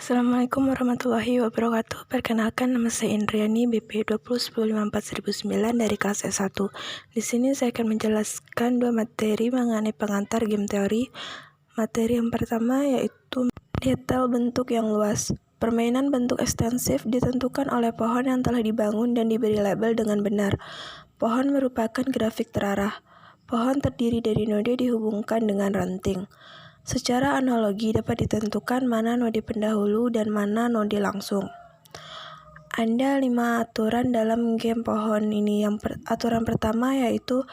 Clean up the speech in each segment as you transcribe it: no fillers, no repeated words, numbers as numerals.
Assalamualaikum warahmatullahi wabarakatuh. Perkenalkan, nama saya Indriani, BP 2010541009 dari kelas S1. Di sini saya akan menjelaskan dua materi mengenai pengantar game teori. Materi yang pertama yaitu detail bentuk yang luas. Permainan bentuk ekstensif ditentukan oleh pohon yang telah dibangun dan diberi label dengan benar. Pohon merupakan grafik terarah. Pohon terdiri dari node dihubungkan dengan ranting. Secara analogi dapat ditentukan mana node pendahulu dan mana node langsung. Ada 5 aturan dalam game pohon ini. Aturan pertama yaitu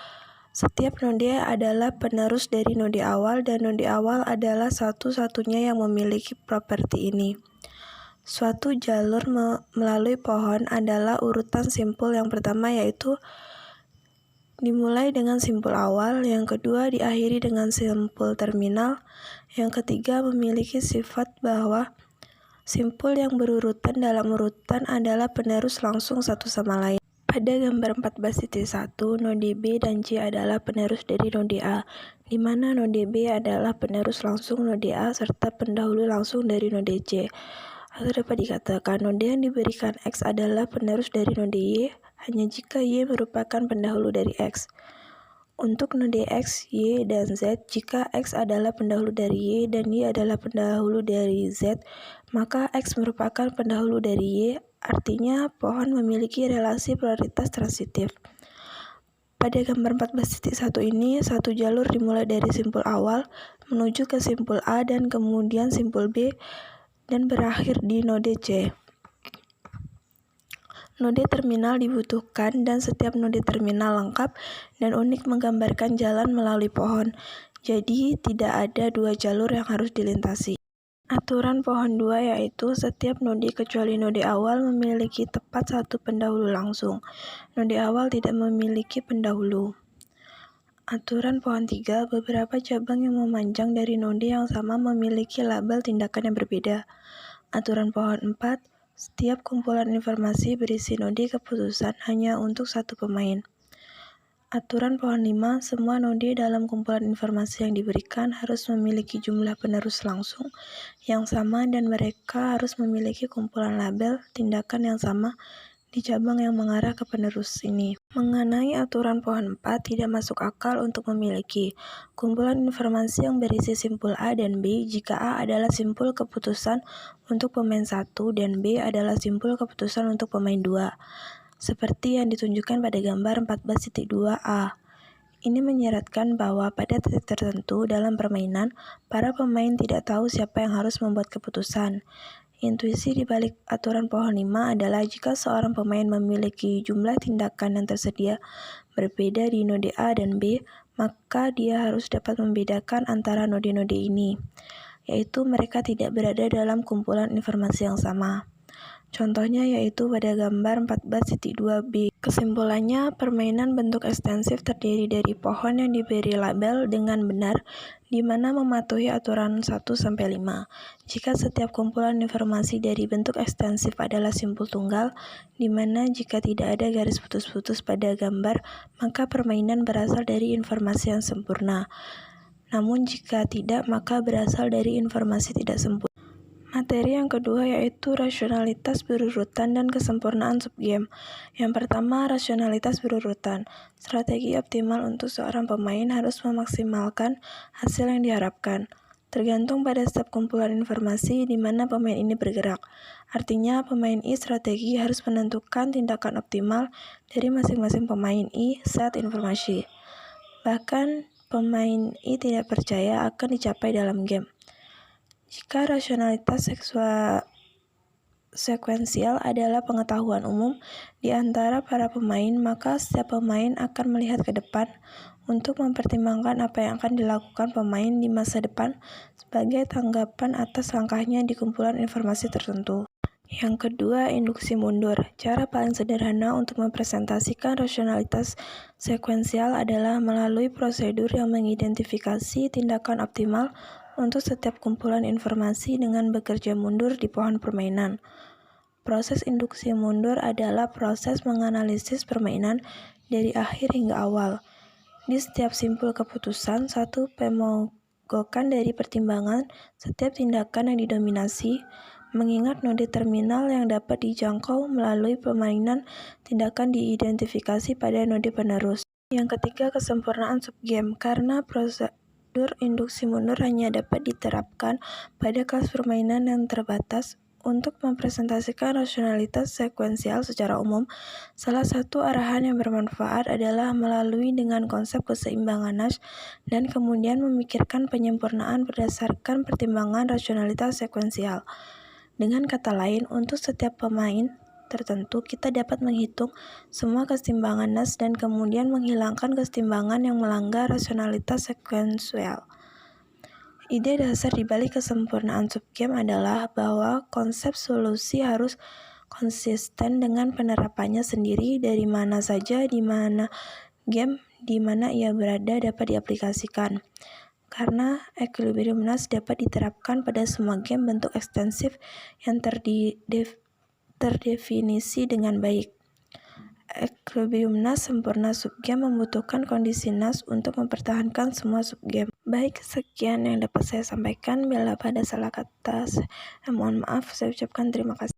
setiap node adalah penerus dari node awal dan node awal adalah satu-satunya yang memiliki properti ini. Suatu jalur melalui pohon adalah urutan simpul. Yang pertama yaitu dimulai dengan simpul awal, yang kedua diakhiri dengan simpul terminal, yang ketiga memiliki sifat bahwa simpul yang berurutan dalam urutan adalah penerus langsung satu sama lain. Pada gambar 14.1, node B dan C adalah penerus dari node A, di mana node B adalah penerus langsung node A serta pendahulu langsung dari node C. Atau dapat dikatakan node yang diberikan X adalah penerus dari node Y hanya jika Y merupakan pendahulu dari X. Untuk node X, Y, dan Z, jika X adalah pendahulu dari Y dan Y adalah pendahulu dari Z, maka X merupakan pendahulu dari Y, artinya pohon memiliki relasi prioritas transitif. Pada gambar 14.1 ini, satu jalur dimulai dari simpul awal menuju ke simpul A dan kemudian simpul B dan berakhir di node C. Node terminal dibutuhkan dan setiap node terminal lengkap dan unik menggambarkan jalan melalui pohon. Jadi tidak ada dua jalur yang harus dilintasi. Aturan pohon 2 yaitu setiap node kecuali node awal memiliki tepat satu pendahulu langsung. Node awal tidak memiliki pendahulu. Aturan pohon 3, beberapa cabang yang memanjang dari node yang sama memiliki label tindakan yang berbeda. Aturan pohon 4, setiap kumpulan informasi berisi node keputusan hanya untuk satu pemain. Aturan pohon 5, semua node dalam kumpulan informasi yang diberikan harus memiliki jumlah penerus langsung yang sama dan mereka harus memiliki kumpulan label tindakan yang sama di cabang yang mengarah ke penerus ini. Mengenai aturan pohon 4, tidak masuk akal untuk memiliki kumpulan informasi yang berisi simpul A dan B jika A adalah simpul keputusan untuk pemain 1 dan B adalah simpul keputusan untuk pemain 2, seperti yang ditunjukkan pada gambar 14.2a. Ini menyeratkan bahwa pada titik tertentu dalam permainan, para pemain tidak tahu siapa yang harus membuat keputusan. Intuisi di balik aturan pohon 5 adalah jika seorang pemain memiliki jumlah tindakan yang tersedia berbeda di node A dan B, maka dia harus dapat membedakan antara node-node ini, yaitu mereka tidak berada dalam kumpulan informasi yang sama. Contohnya yaitu pada gambar 14.2b. Kesimpulannya, permainan bentuk ekstensif terdiri dari pohon yang diberi label dengan benar, di mana mematuhi aturan 1-5. Jika setiap kumpulan informasi dari bentuk ekstensif adalah simpul tunggal, di mana jika tidak ada garis putus-putus pada gambar, maka permainan berasal dari informasi yang sempurna. Namun jika tidak, maka berasal dari informasi tidak sempurna. Materi yang kedua yaitu rasionalitas berurutan dan kesempurnaan subgame. Yang pertama, rasionalitas berurutan. Strategi optimal untuk seorang pemain harus memaksimalkan hasil yang diharapkan, tergantung pada setiap kumpulan informasi di mana pemain ini bergerak. Artinya, pemain I strategi harus menentukan tindakan optimal dari masing-masing pemain I saat informasi. Bahkan, pemain I tidak percaya akan dicapai dalam game. Jika rasionalitas sekuensial adalah pengetahuan umum di antara para pemain, maka setiap pemain akan melihat ke depan untuk mempertimbangkan apa yang akan dilakukan pemain di masa depan sebagai tanggapan atas langkahnya di kumpulan informasi tertentu. Yang kedua, induksi mundur. Cara paling sederhana untuk mempresentasikan rasionalitas sekuensial adalah melalui prosedur yang mengidentifikasi tindakan optimal untuk setiap kumpulan informasi dengan bekerja mundur di pohon permainan. Proses induksi mundur adalah proses menganalisis permainan dari akhir hingga awal. Di setiap simpul keputusan, satu pemogokan dari pertimbangan setiap tindakan yang didominasi, mengingat node terminal yang dapat dijangkau melalui permainan tindakan diidentifikasi pada node penerus. Yang ketiga, kesempurnaan subgame. Karena prosedur induksi mundur hanya dapat diterapkan pada kelas permainan yang terbatas, untuk mempresentasikan rasionalitas sekuensial secara umum, salah satu arahan yang bermanfaat adalah melalui dengan konsep keseimbangan Nash dan kemudian memikirkan penyempurnaan berdasarkan pertimbangan rasionalitas sekuensial. Dengan kata lain, untuk setiap pemain tertentu, kita dapat menghitung semua keseimbangan Nash dan kemudian menghilangkan keseimbangan yang melanggar rasionalitas sekuensial. Ide dasar dibalik kesempurnaan subgame adalah bahwa konsep solusi harus konsisten dengan penerapannya sendiri dari mana saja di mana game di mana ia berada dapat diaplikasikan. Karena equilibrium Nash dapat diterapkan pada semua game bentuk ekstensif yang terdefinisi dengan baik. Equilibrium Nash sempurna subgame membutuhkan kondisi Nash untuk mempertahankan semua subgame. Baik, sekian yang dapat saya sampaikan. Bila ada salah kata, mohon maaf. Saya ucapkan terima kasih.